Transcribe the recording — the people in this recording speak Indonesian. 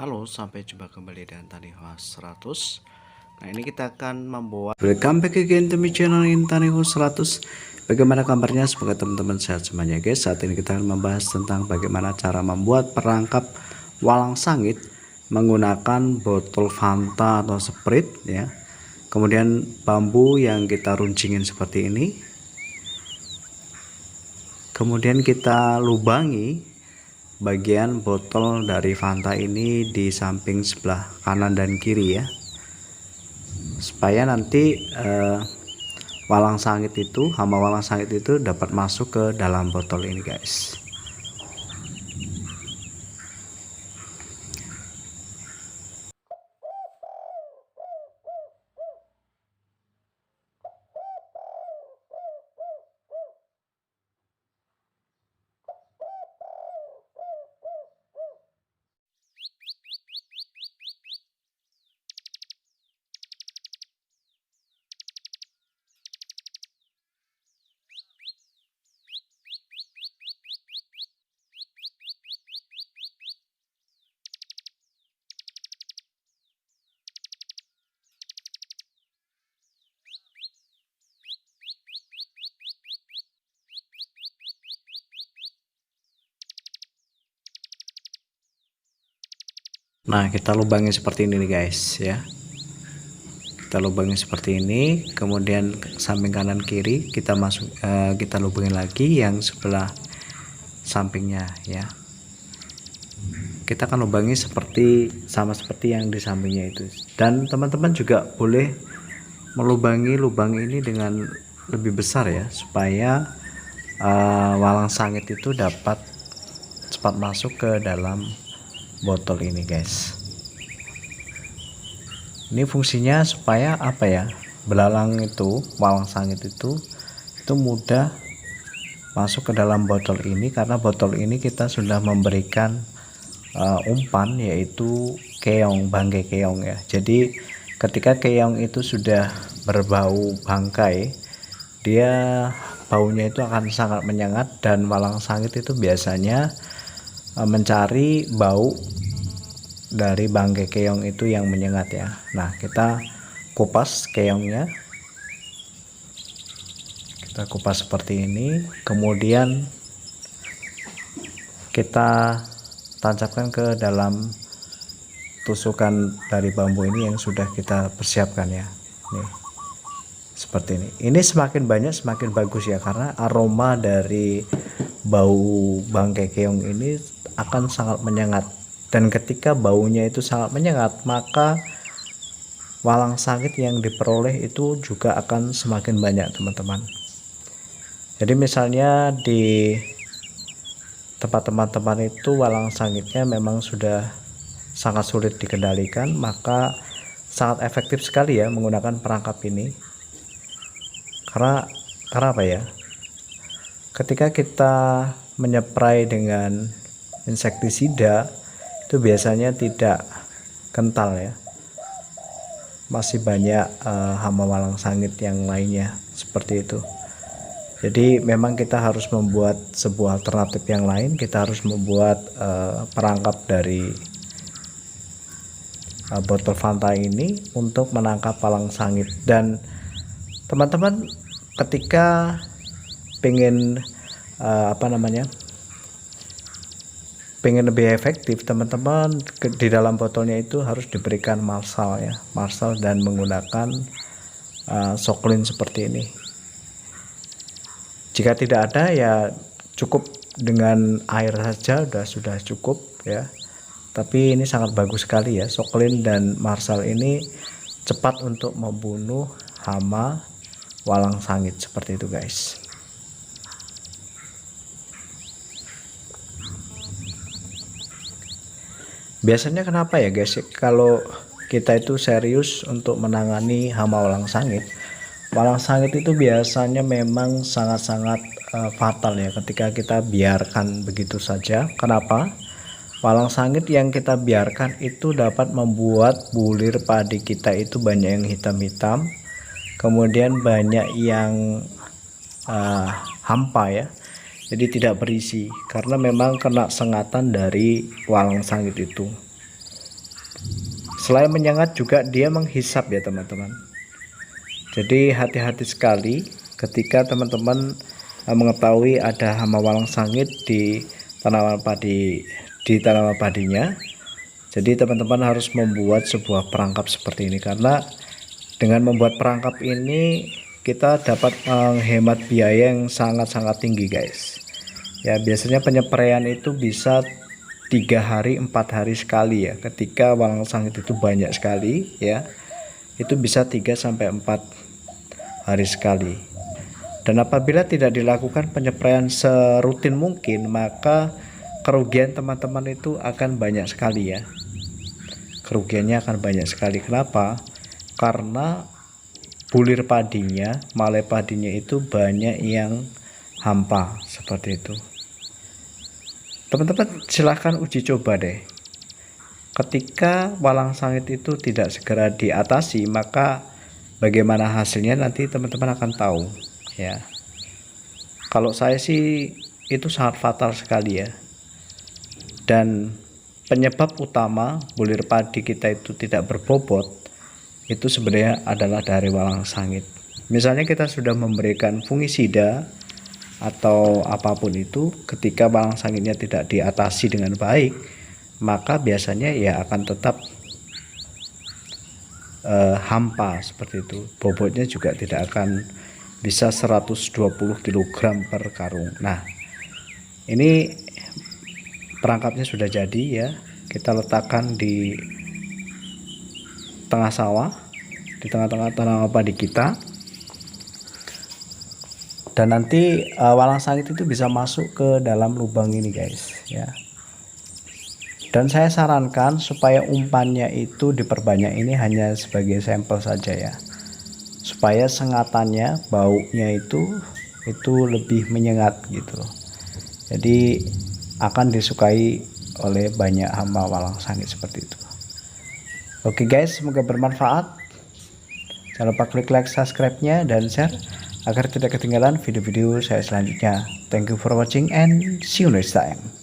Halo, sampai jumpa kembali dengan Tani House 100. Nah, ini kita akan membuat welcome back again to my channel in Tani House 100. Bagaimana kabarnya? Semoga teman-teman sehat semuanya, guys. Saat ini kita akan membahas tentang bagaimana cara membuat perangkap walang sangit menggunakan botol Fanta atau Sprite ya. Kemudian bambu yang kita runcingin seperti ini. Kemudian kita lubangi bagian botol dari Fanta ini di samping sebelah kanan dan kiri ya, supaya nanti walang sangit itu, hama walang sangit itu dapat masuk ke dalam botol ini, guys. Nah, kita lubangi seperti ini nih, guys ya. Kita lubangi seperti ini, kemudian samping kanan kiri kita kita lubangin lagi yang sebelah sampingnya ya. Kita akan lubangi sama seperti yang di sampingnya itu. Dan teman-teman juga boleh melubangi lubang ini dengan lebih besar ya, supaya walang sangit itu dapat cepat masuk ke dalam botol ini, guys. Ini fungsinya supaya apa ya, belalang itu, walang sangit itu mudah masuk ke dalam botol ini, karena botol ini kita sudah memberikan umpan, yaitu keong, bangkai keong ya. Jadi ketika keong itu sudah berbau bangkai, dia baunya itu akan sangat menyengat, dan walang sangit itu biasanya mencari bau dari bangkai keong itu yang menyengat ya. Nah, kita kupas keongnya, kita kupas seperti ini, kemudian kita tancapkan ke dalam tusukan dari bambu ini yang sudah kita persiapkan ya. Nih, seperti ini. Ini semakin banyak semakin bagus ya, karena aroma dari bau bangkai keong ini akan sangat menyengat, dan ketika baunya itu sangat menyengat, maka walang sangit yang diperoleh itu juga akan semakin banyak, teman-teman. Jadi misalnya di tempat teman-teman itu walang sangitnya memang sudah sangat sulit dikendalikan, maka sangat efektif sekali ya menggunakan perangkap ini. Karena apa ya, ketika kita menyeprai dengan insektisida itu biasanya tidak kental ya, masih banyak hama walang sangit yang lainnya seperti itu. Jadi memang kita harus membuat sebuah alternatif yang lain. Kita harus membuat perangkap dari botol Fanta ini untuk menangkap walang sangit. Dan teman-teman ketika pengen pengen lebih efektif, teman-teman di dalam botolnya itu harus diberikan marsal ya, marsal, dan menggunakan soklin seperti ini. Jika tidak ada ya cukup dengan air saja sudah cukup ya. Tapi ini sangat bagus sekali ya, soklin dan marsal ini cepat untuk membunuh hama walang sangit seperti itu, guys. Biasanya kenapa ya, guys, kalau kita itu serius untuk menangani hama walang sangit itu biasanya memang sangat-sangat fatal ya ketika kita biarkan begitu saja. Kenapa? Walang sangit yang kita biarkan itu dapat membuat bulir padi kita itu banyak yang hitam-hitam, kemudian banyak yang hampa ya, jadi tidak berisi karena memang kena sengatan dari walang sangit itu. Selain menyengat juga dia menghisap ya teman-teman. Jadi hati-hati sekali ketika teman-teman mengetahui ada hama walang sangit di tanaman padinya. Jadi teman-teman harus membuat sebuah perangkap seperti ini, karena dengan membuat perangkap ini kita dapat menghemat biaya yang sangat-sangat tinggi guys. Ya, biasanya penyempraian itu bisa 3 hari 4 hari sekali ya. Ketika walang sangit itu banyak sekali ya, itu bisa 3 sampai 4 hari sekali. Dan apabila tidak dilakukan penyempraian serutin mungkin, maka kerugian teman-teman itu akan banyak sekali ya. Kerugiannya akan banyak sekali. Kenapa? Karena bulir padinya, malai padinya itu banyak yang hampa seperti itu. Teman-teman silahkan uji coba deh. Ketika walang sangit itu tidak segera diatasi, maka bagaimana hasilnya nanti teman-teman akan tahu ya. Kalau saya sih itu sangat fatal sekali ya. Dan penyebab utama bulir padi kita itu tidak berbobot itu sebenarnya adalah dari walang sangit. Misalnya kita sudah memberikan fungisida atau apapun itu, ketika walang sangitnya tidak diatasi dengan baik, maka biasanya ya akan tetap hampa seperti itu. Bobotnya juga tidak akan bisa 120 kg per karung. Nah, ini perangkapnya sudah jadi ya. Kita letakkan di tengah sawah, di tengah-tengah tanaman padi kita. Dan nanti walang sangit itu bisa masuk ke dalam lubang ini guys ya. Dan saya sarankan supaya umpannya itu diperbanyak, ini hanya sebagai sampel saja ya, supaya sengatannya, baunya itu lebih menyengat gitu loh. Jadi akan disukai oleh banyak hama walang sangit seperti itu. Oke guys, semoga bermanfaat. Jangan lupa klik like, subscribe-nya, dan share agar tidak ketinggalan video-video saya selanjutnya. Thank you for watching and see you next time.